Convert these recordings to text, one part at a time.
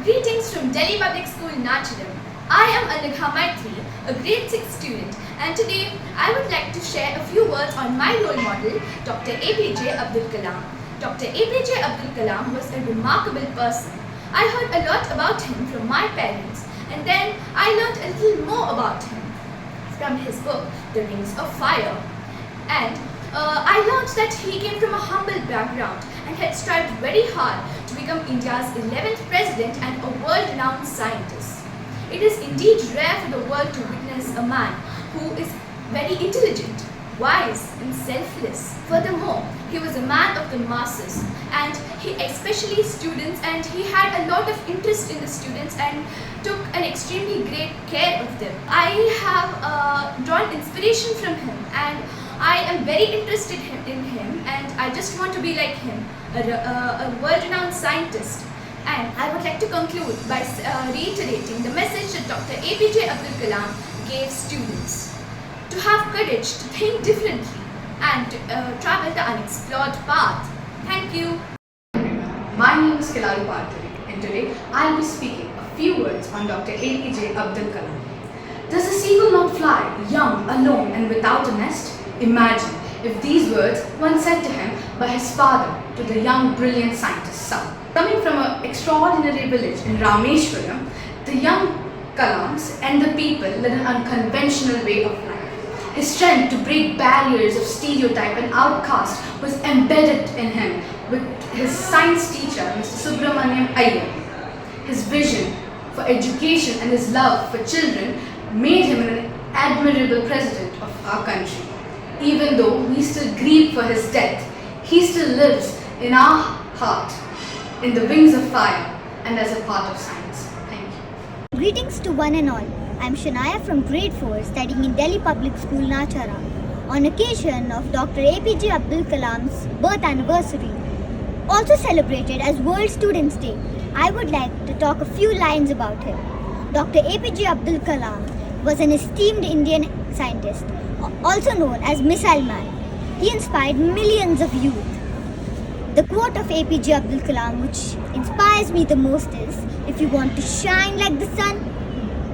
Greetings from Delhi Public School, Naturim. I am Anagha Maitri, a grade 6 student, and today I would like to share a few words on my role model, Dr. APJ Abdul Kalam. Dr. APJ Abdul Kalam was a remarkable person. I heard a lot about him from my parents, and then I learned a little more about him from his book, The Rings of Fire. And I learned that he came from a humble background and had strived very hard to become India's 11th president and a world-renowned scientist. It is indeed rare for the world to witness a man who is very intelligent, wise and selfless. Furthermore, he was a man of the masses, and he especially students, and he had a lot of interest in the students and took an extremely great care of them. I have drawn inspiration from him, and I am very interested in him, and I just want to be like him, a world-renowned scientist. And I would like to conclude by reiterating the message that Dr. APJ Abdul Kalam gave students: to have courage, to think differently, and travel the unexplored path. Thank you. My name is Pallavi Tv, and today I will be speaking a few words on Dr. APJ Abdul Kalam. Does the seagull not fly, young, alone, and without a nest? Imagine if these words weren't said to him by his father to the young, brilliant scientist's son. Coming from an extraordinary village in Rameshwaram, the young Kalams and the people led an unconventional way of life. His strength to break barriers of stereotype and outcast was embedded in him with his science teacher, Mr. Subramaniam Iyer. His vision for education and his love for children made him an admirable president of our country. Even though we still grieve for his death, he still lives in our heart, in the wings of fire, and as a part of science. Thank you. Greetings to one and all. I am Shanaya from grade 4 studying in Delhi Public School, Nachara. On occasion of Dr. APJ Abdul Kalam's birth anniversary, also celebrated as World Students' Day, I would like to talk a few lines about him. Dr. APJ Abdul Kalam was an esteemed Indian scientist, also known as Missile Man. He inspired millions of youth. The quote of APJ Abdul Kalam which inspires me the most is, if you want to shine like the sun,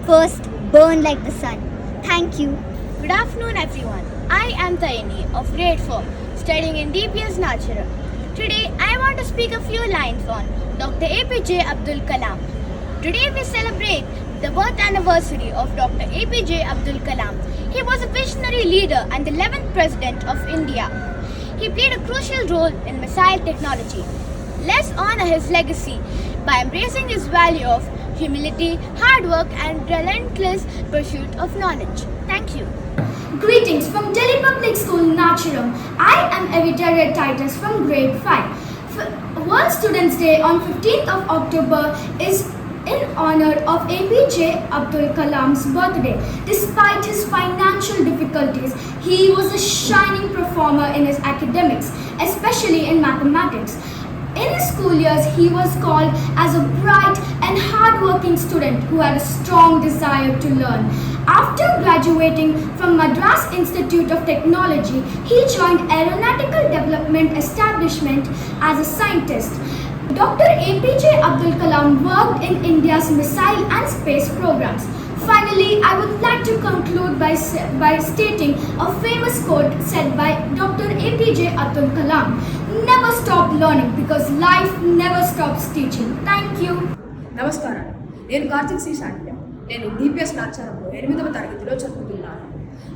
first burn like the sun. Thank you. Good afternoon everyone. I am Tayani of grade 4 studying in DPS Naturim. Today I want to speak a few lines on Dr. APJ Abdul Kalam. Today we celebrate the birth anniversary of Dr. APJ Abdul Kalam. He was a visionary leader and the 11th President of India. He played a crucial role in missile technology. Let's honor his legacy by embracing his value of humility, hard work and relentless pursuit of knowledge. Thank you. Greetings from Delhi Public School, Naturim. I am Evita Titus from grade 5. World Students' Day on 15th of October is in honor of APJ Abdul Kalam's birthday. Despite his financial difficulties, he was a shining performer in his academics, especially in mathematics. In his school years, he was called as a bright and hard-working student who had a strong desire to learn. After graduating from Madras Institute of Technology, he joined Aeronautical Development Establishment as a scientist. Dr. APJ Abdul Kalam worked in India's missile and space programs. Finally, I would like to conclude by stating a famous quote said by Dr. APJ Abdul Kalam: "Never stop learning because life never stops teaching." Thank you. నమస్కారం, నేను Karthik C శాండ్య. నేను DPS నాచారంలో 8వ తరగతిలో చదువుతున్నాను.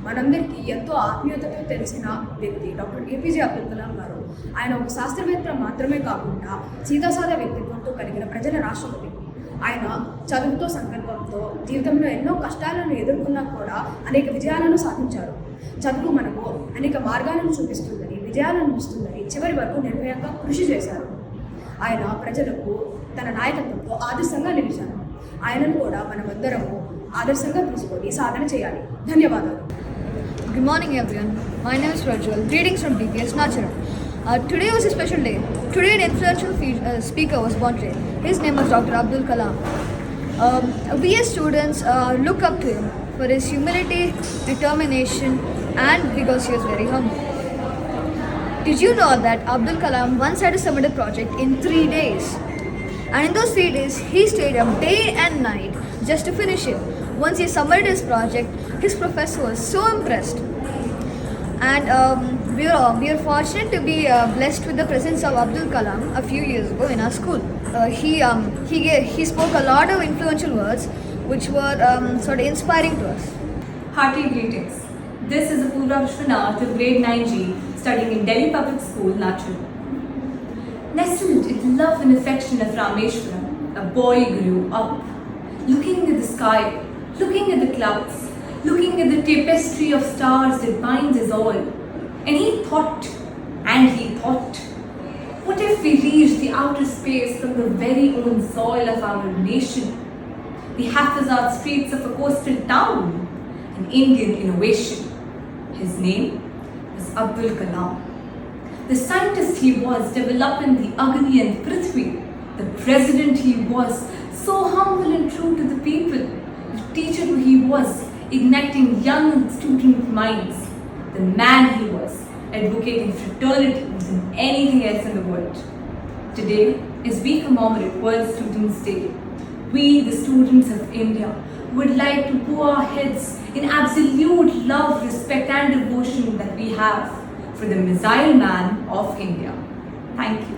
మనందరికీ ఎంతో ఆత్మీయతతో తెలిసిన వ్యక్తి డాక్టర్ ఏపీజే అబ్దుల్ కలాం గారు. ఆయన ఒక శాస్త్రవేత్త మాత్రమే కాకుండా సీదాసాదా వ్యక్తిత్వంతో కలిగిన ప్రజల రాష్ట్రపతి. ఆయన చదువుతో సంకల్పంతో జీవితంలో ఎన్నో కష్టాలను ఎదుర్కొన్నా కూడా అనేక విజయాలను సాధించారు. చదువు మనకు అనేక మార్గాలను చూపిస్తుందని, విజయాలను ఇస్తుందని చివరి వరకు నిర్భయంగా కృషి చేశారు. ఆయన ప్రజలకు తన నాయకత్వంతో ఆదర్శంగా నిలిచారు. ఆయనను కూడా మనమందరము ఆదర్శంగా తీసుకొని సాధన చేయాలి. ధన్యవాదాలు. Good morning everyone. My name is Rajul. Greetings from DPS Naturim. Today was a special day. Today an influential speaker was born today. His name was Dr. Abdul Kalam. We as students look up to him for his humility, determination and because he was very humble. Did you know that Abdul Kalam once had to submit a project in 3 days? And in those 3 days, he stayed up day and night just to finish it. Once he submitted his project, his professor was so impressed. And we are fortunate to be blessed with the presence of Abdul Kalam a few years ago in our school. He spoke a lot of influential words which were sort of inspiring to us. Hearty greetings. This is Apurva Vishwanath of grade 9G studying in Delhi Public School, Naturim. Nestled in the love and affection of Rameshwaram, a boy grew up, looking at the sky, looking at the clouds, looking at the tapestry of stars that binds us all. And he thought, what if we reached the outer space from the very own soil of our nation? The haphazard streets of a coastal town, an Indian innovation. His name was Abdul Kalam. The scientist he was, developing the Agni and Prithvi. The president he was, so humble and true to the people. The teacher who he was, igniting young student minds. The man he was, advocating fraternity more than anything else in the world. Today, as we commemorate World Students' Day, we, the students of India, would like to bow our heads in absolute love, respect and devotion that we have for the missile man of India. Thank you.